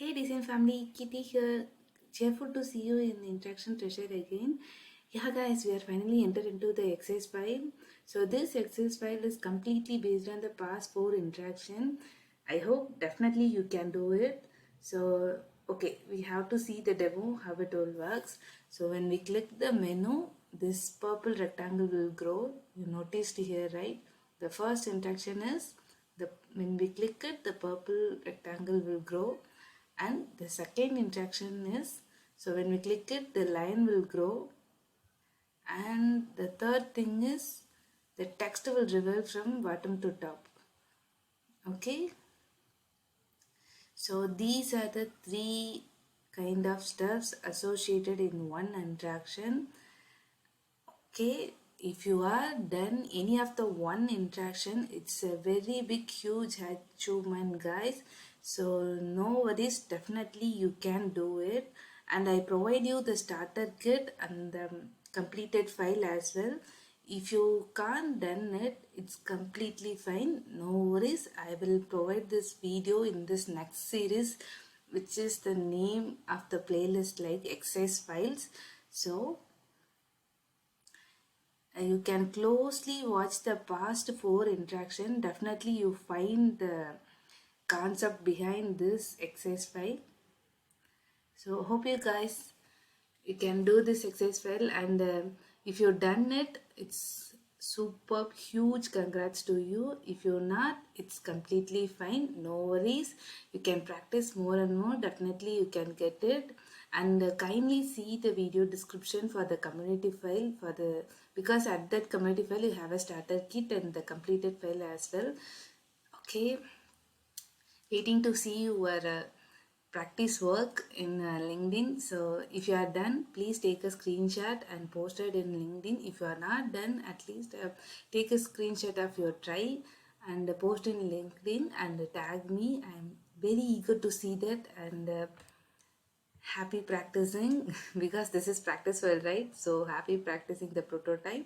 Hey design family, Kitty here. Cheerful to see you in the interaction treasure again. Yeah guys, we are finally entered into the exercise file. So this exercise file is completely based on the past 4 interaction. I hope definitely you can do it. So okay, we have to see the demo how it all works. So when we click the menu, this purple rectangle will grow. You noticed here, right? The first interaction is when we click it, the purple rectangle will grow, and the second interaction is, so when we click it, the line will grow, and the third thing is the text will revolve from bottom to top. Okay, so these are the three kind of stuffs associated in one interaction. Okay, if you are done any of the one interaction, it's a very big huge achievement guys. So no worries, definitely you can do it, and I provide you the starter kit and the completed file as well. If you can't done it, it's completely fine, no worries. I will provide this video in this next series, which is the name of the playlist like exercise files. So you can closely watch the past 4 interaction. Definitely you find the concept behind this exercise file. So hope you guys you can do this exercise well, and if you've done it, it's superb, huge congrats to you. If you're not, it's completely fine, no worries. You can practice more and more, definitely you can get it. And kindly see the video description for the community file, for the because at that community file you have a starter kit and the completed file as well. Okay, waiting to see your practice work in LinkedIn. So if you are done, please take a screenshot and post it in LinkedIn. If you are not done, at least take a screenshot of your try and post in LinkedIn and tag me. I am very eager to see that, and happy practicing because this is practice well, right? So happy practicing the prototype.